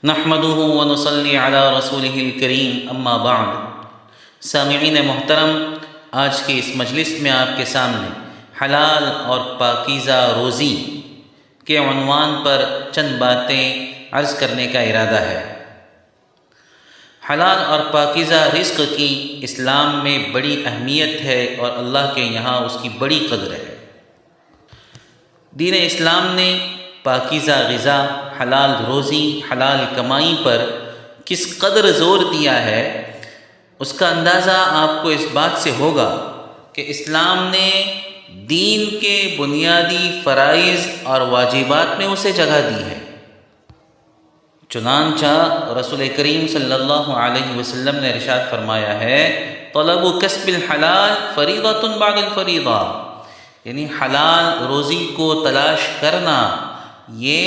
نحمده ونصلي على رسوله الكريم اما بعد۔ سامعین محترم، آج کی اس مجلس میں آپ کے سامنے حلال اور پاکیزہ روزی کے عنوان پر چند باتیں عرض کرنے کا ارادہ ہے۔ حلال اور پاکیزہ رزق کی اسلام میں بڑی اہمیت ہے اور اللہ کے یہاں اس کی بڑی قدر ہے۔ دین اسلام نے پاکیزہ غذا، حلال روزی، حلال کمائی پر کس قدر زور دیا ہے، اس کا اندازہ آپ کو اس بات سے ہوگا کہ اسلام نے دین کے بنیادی فرائض اور واجبات میں اسے جگہ دی ہے۔ چنانچہ رسول کریم صلی اللہ علیہ وسلم نے ارشاد فرمایا ہے، طلب کسب الحلال فریضۃ بعد الفریضہ، یعنی حلال روزی کو تلاش کرنا یہ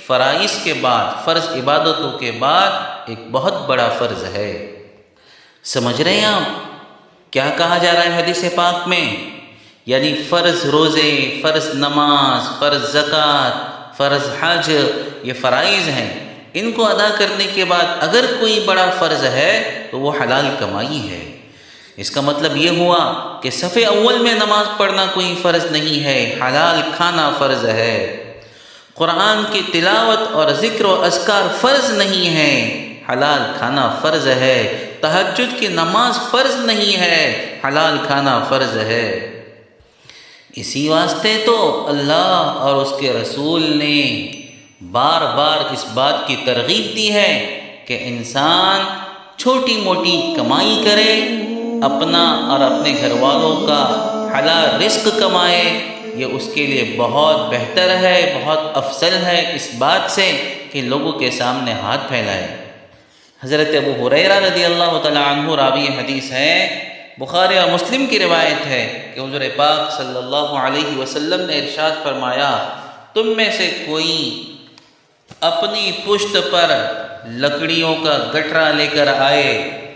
فرائض کے بعد، فرض عبادتوں کے بعد ایک بہت بڑا فرض ہے۔ سمجھ رہے ہیں آپ کیا کہا جا رہا ہے حدیث پاک میں؟ یعنی فرض روزے، فرض نماز، فرض زکوٰۃ، فرض حج، یہ فرائض ہیں، ان کو ادا کرنے کے بعد اگر کوئی بڑا فرض ہے تو وہ حلال کمائی ہے۔ اس کا مطلب یہ ہوا کہ صف اول میں نماز پڑھنا کوئی فرض نہیں ہے، حلال کھانا فرض ہے۔ قرآن کی تلاوت اور ذکر و اذکار فرض نہیں ہے، حلال کھانا فرض ہے۔ تہجد کی نماز فرض نہیں ہے، حلال کھانا فرض ہے۔ اسی واسطے تو اللہ اور اس کے رسول نے بار بار اس بات کی ترغیب دی ہے کہ انسان چھوٹی موٹی کمائی کرے، اپنا اور اپنے گھر والوں کا حلال رزق کمائے، یہ اس کے لیے بہت بہتر ہے، بہت افضل ہے اس بات سے کہ لوگوں کے سامنے ہاتھ پھیلائے۔ حضرت ابو ہریرہ رضی اللہ تعالیٰ عنہ راوی حدیث ہے، بخاری اور مسلم کی روایت ہے کہ حضور پاک صلی اللہ علیہ وسلم نے ارشاد فرمایا، تم میں سے کوئی اپنی پشت پر لکڑیوں کا گٹرا لے کر آئے،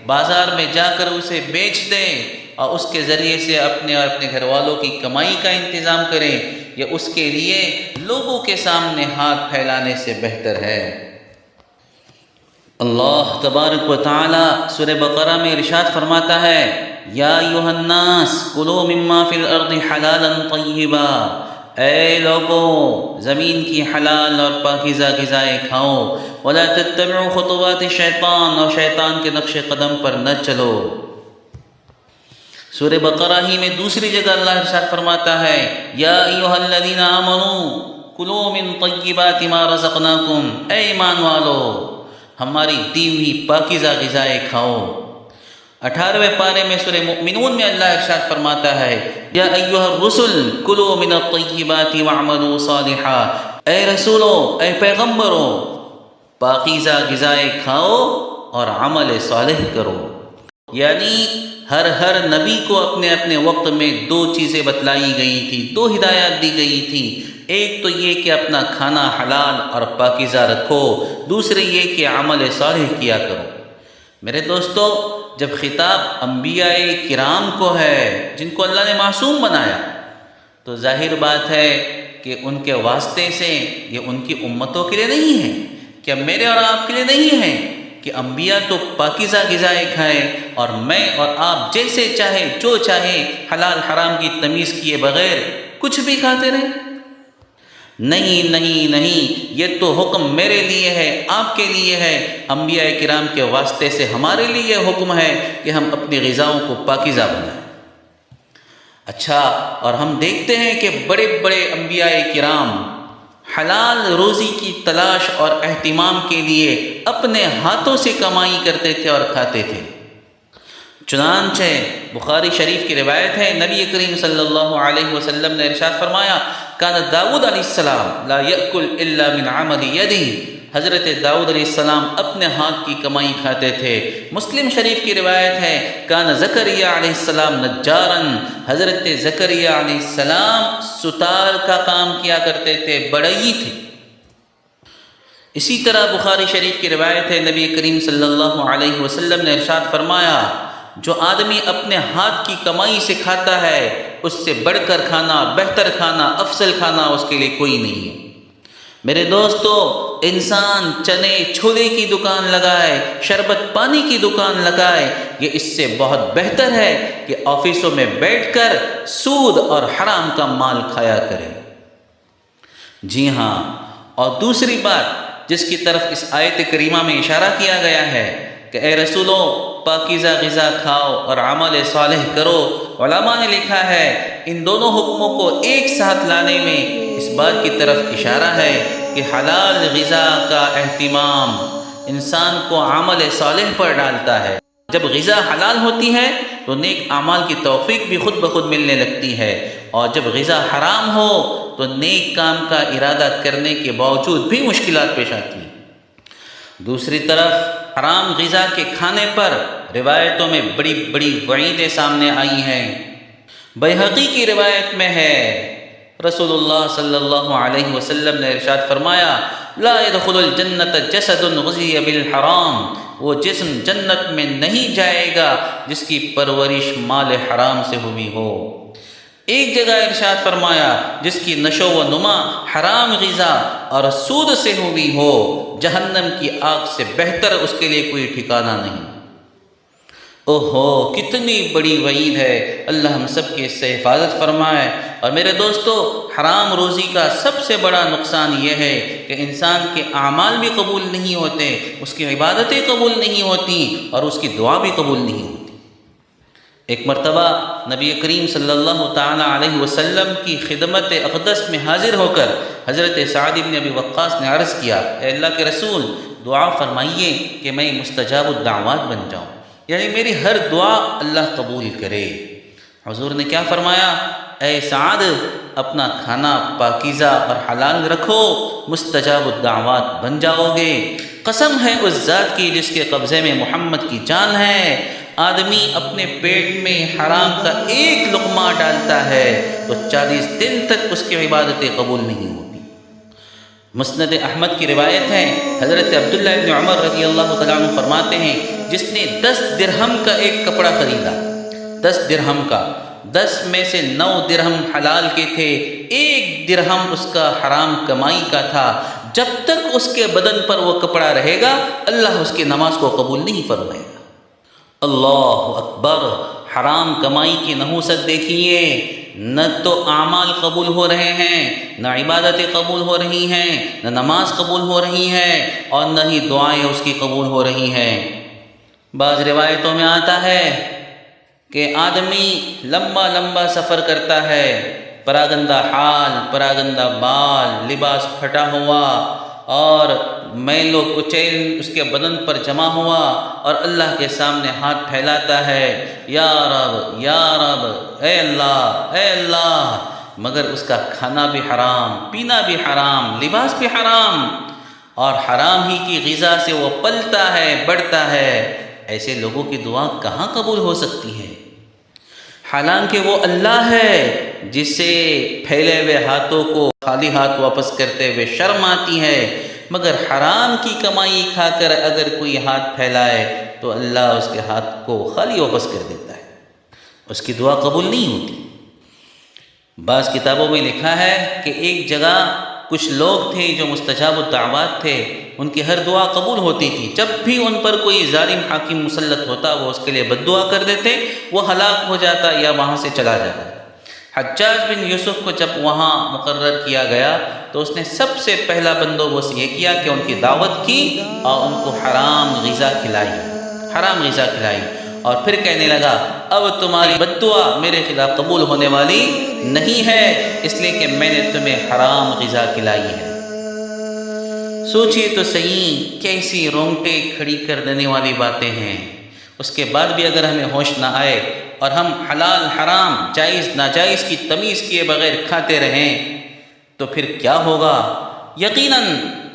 بازار میں جا کر اسے بیچ دے اور اس کے ذریعے سے اپنے اور اپنے گھر والوں کی کمائی کا انتظام کریں، یہ اس کے لیے لوگوں کے سامنے ہاتھ پھیلانے سے بہتر ہے۔ اللہ تبارک و تعالی سورہ بقرہ میں ارشاد فرماتا ہے، یا ایھا الناس کلوا مما فی الارض حلالا طیبا، اے لوگو زمین کی حلال اور پاکیزہ غذائیں کھاؤ، ولا تتبعوا خطوات الشیطان، اور شیطان کے نقش قدم پر نہ چلو۔ سورہ بقرہ ہی میں دوسری جگہ اللہ ارشاد فرماتا ہے، یا ایھا الذین آمنوا کلوا من طیبات ما رزقناکم، اے ایمان والو ہماری دی ہوئی پاکیزہ غذائیں کھاؤ۔ 18ویں پارے میں سورہ مؤمنون میں اللہ ارشاد فرماتا ہے، یا ایھا الرسل کلوا من الطیبات واعملوا صالحا، اے رسولو، اے پیغمبرو پاکیزہ غذائیں کھاؤ اور عمل صالح کرو۔ یعنی ہر نبی کو اپنے اپنے وقت میں دو چیزیں بتلائی گئی تھی، دو ہدایات دی گئی تھی، ایک تو یہ کہ اپنا کھانا حلال اور پاکیزہ رکھو، دوسرے یہ کہ عمل صالح کیا کرو۔ میرے دوستو، جب خطاب انبیاء کرام کو ہے جن کو اللہ نے معصوم بنایا، تو ظاہر بات ہے کہ ان کے واسطے سے یہ ان کی امتوں کے لیے نہیں ہے، کیا میرے اور آپ کے لیے نہیں ہے کہ انبیاء تو پاکیزہ غذائیں کھائیں اور میں اور آپ جیسے چاہے جو چاہے حلال حرام کی تمیز کیے بغیر کچھ بھی کھاتے رہیں؟ نہیں نہیں نہیں، یہ تو حکم میرے لیے ہے، آپ کے لیے ہے، انبیاء کرام کے واسطے سے ہمارے لیے یہ حکم ہے کہ ہم اپنی غذاؤں کو پاکیزہ بنائیں۔ اچھا، اور ہم دیکھتے ہیں کہ بڑے بڑے انبیاء کرام حلال روزی کی تلاش اور اہتمام کے لیے اپنے ہاتھوں سے کمائی کرتے تھے اور کھاتے تھے۔ چنانچہ بخاری شریف کی روایت ہے، نبی کریم صلی اللہ علیہ وسلم نے ارشاد فرمایا، کان داؤد علیہ السلام لا یأکل الا من عمل یدہ، حضرت داؤد علیہ السلام اپنے ہاتھ کی کمائی کھاتے تھے۔ مسلم شریف کی روایت ہے، کان زکریا علیہ السلام نجارا، حضرت زکریا علیہ السلام ستار کا کام کیا کرتے تھے، بڑئی تھے۔ اسی طرح بخاری شریف کی روایت ہے، نبی کریم صلی اللہ علیہ وسلم نے ارشاد فرمایا، جو آدمی اپنے ہاتھ کی کمائی سے کھاتا ہے اس سے بڑھ کر کھانا، بہتر کھانا، افضل کھانا اس کے لیے کوئی نہیں ہے۔ میرے دوستو، انسان چنے چھولے کی دکان لگائے، شربت پانی کی دکان لگائے، یہ اس سے بہت بہتر ہے کہ آفسوں میں بیٹھ کر سود اور حرام کا مال کھایا کرے۔ جی ہاں، اور دوسری بات جس کی طرف اس آیت کریمہ میں اشارہ کیا گیا ہے کہ اے رسولو، پاکیزہ غذا کھاؤ اور عمل صالح کرو، علماء نے لکھا ہے ان دونوں حکموں کو ایک ساتھ لانے میں اس بات کی طرف اشارہ ہے کہ حلال غذا کا اہتمام انسان کو عمل صالح پر ڈالتا ہے۔ جب غذا حلال ہوتی ہے تو نیک اعمال کی توفیق بھی خود بخود ملنے لگتی ہے، اور جب غذا حرام ہو تو نیک کام کا ارادہ کرنے کے باوجود بھی مشکلات پیش آتی ہیں۔ دوسری طرف حرام غذا کے کھانے پر روایتوں میں بڑی بڑی وعیدیں سامنے آئی ہیں۔ بیہقی کی روایت میں ہے، رسول اللہ صلی اللہ علیہ وسلم نے ارشاد فرمایا، لا يدخل الجنت جسد غذی بالحرام، وہ جسم جنت میں نہیں جائے گا جس کی پرورش مال حرام سے ہوئی ہو۔ ایک جگہ ارشاد فرمایا، جس کی نشو و نما حرام غذا اور سود سے ہوئی ہو، جہنم کی آگ سے بہتر اس کے لیے کوئی ٹھکانہ نہیں۔ اوہو، کتنی بڑی وعید ہے، اللہ ہم سب کی اس سے حفاظت فرمائے۔ اور میرے دوستو، حرام روزی کا سب سے بڑا نقصان یہ ہے کہ انسان کے اعمال بھی قبول نہیں ہوتے، اس کی عبادتیں قبول نہیں ہوتی، اور اس کی دعا بھی قبول نہیں ہوتی۔ ایک مرتبہ نبی کریم صلی اللہ تعالیٰ علیہ وسلم کی خدمت اقدس میں حاضر ہو کر حضرت سعد بن ابی وقاص نے عرض کیا، اے اللہ کے رسول، دعا فرمائیے کہ میں مستجاب الدعوات بن جاؤں، یعنی میری ہر دعا اللہ قبول کرے۔ حضور نے کیا فرمایا، اے سعد، اپنا کھانا پاکیزہ اور حلال رکھو، مستجاب الدعوات بن جاؤ گے۔ قسم ہے اس ذات کی جس کے قبضے میں محمد کی جان ہے، آدمی اپنے پیٹ میں حرام کا ایک لقمہ ڈالتا ہے تو 40 دن تک اس کی عبادتیں قبول نہیں ہوتی۔ مسند احمد کی روایت ہے، حضرت عبداللہ بن عمر رضی اللہ تعالیٰ عنہ فرماتے ہیں، جس نے 10 درہم کا ایک کپڑا خریدا، 10 درہم کا، 10 میں سے 9 درہم حلال کے تھے، 1 درہم اس کا حرام کمائی کا تھا، جب تک اس کے بدن پر وہ کپڑا رہے گا اللہ اس کی نماز کو قبول نہیں فرمائے گا۔ اللہ اکبر، حرام کمائی کی نحوست دیکھیے، نہ تو اعمال قبول ہو رہے ہیں، نہ عبادتیں قبول ہو رہی ہیں، نہ نماز قبول ہو رہی ہے، اور نہ ہی دعائیں اس کی قبول ہو رہی ہیں۔ بعض روایتوں میں آتا ہے کہ آدمی لمبا لمبا سفر کرتا ہے، پراگندہ حال، پراگندہ بال، لباس پھٹا ہوا اور میل و کچیل اس کے بدن پر جمع ہوا، اور اللہ کے سامنے ہاتھ پھیلاتا ہے، یا رب یا رب، اے اللہ اے اللہ، مگر اس کا کھانا بھی حرام، پینا بھی حرام، لباس بھی حرام، اور حرام ہی کی غذا سے وہ پلتا ہے، بڑھتا ہے۔ ایسے لوگوں کی دعا کہاں قبول ہو سکتی ہے؟ حالانکہ وہ اللہ ہے جسے پھیلے ہوئے ہاتھوں کو خالی ہاتھ واپس کرتے ہوئے شرم آتی ہے، مگر حرام کی کمائی کھا کر اگر کوئی ہاتھ پھیلائے تو اللہ اس کے ہاتھ کو خالی واپس کر دیتا ہے، اس کی دعا قبول نہیں ہوتی۔ بعض کتابوں میں لکھا ہے کہ ایک جگہ کچھ لوگ تھے جو مستجاب الدعوات تھے، ان کی ہر دعا قبول ہوتی تھی، جب بھی ان پر کوئی ظالم حاکم مسلط ہوتا وہ اس کے لیے بد دعا کر دیتے، وہ ہلاک ہو جاتا یا وہاں سے چلا جاتا۔ حجاج بن یوسف کو جب وہاں مقرر کیا گیا تو اس نے سب سے پہلا بندوبست یہ کیا کہ ان کی دعوت کی اور ان کو حرام غذا کھلائی، حرام غذا کھلائی، اور پھر کہنے لگا اب تمہاری بد دعا میرے خلاف قبول ہونے والی نہیں ہے، اس لیے کہ میں نے تمہیں حرام غذا کھلائی ہے۔ سوچئے تو صحیح، کیسی رونگٹے کھڑی کر دینے والی باتیں ہیں۔ اس کے بعد بھی اگر ہمیں ہوش نہ آئے اور ہم حلال حرام جائز ناجائز کی تمیز کیے بغیر کھاتے رہیں تو پھر کیا ہوگا؟ یقیناً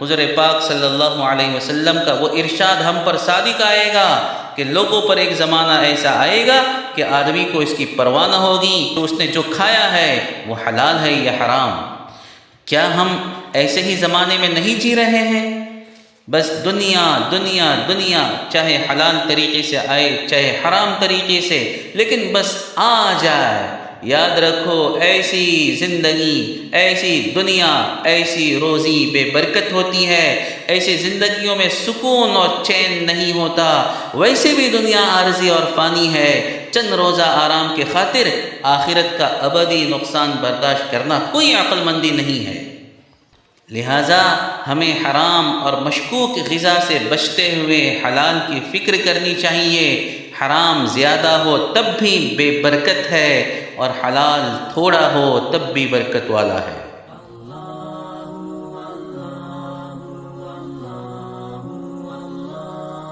حضور پاک صلی اللہ علیہ وسلم کا وہ ارشاد ہم پر صادق آئے گا کہ لوگوں پر ایک زمانہ ایسا آئے گا کہ آدمی کو اس کی پرواہ نہ ہوگی کہ اس نے جو کھایا ہے وہ حلال ہے یا حرام۔ کیا ہم ایسے ہی زمانے میں نہیں جی رہے ہیں؟ بس دنیا دنیا دنیا، چاہے حلال طریقے سے آئے چاہے حرام طریقے سے، لیکن بس آ جائے، یاد رکھو ایسی زندگی، ایسی دنیا، ایسی روزی بے برکت ہوتی ہے، ایسی زندگیوں میں سکون اور چین نہیں ہوتا۔ ویسے بھی دنیا عارضی اور فانی ہے، چند روزہ آرام کے خاطر آخرت کا ابدی نقصان برداشت کرنا کوئی عقل مندی نہیں ہے۔ لہٰذا ہمیں حرام اور مشکوک غذا سے بچتے ہوئے حلال کی فکر کرنی چاہیے۔ حرام زیادہ ہو تب بھی بے برکت ہے، اور حلال تھوڑا ہو تب بھی برکت والا ہے۔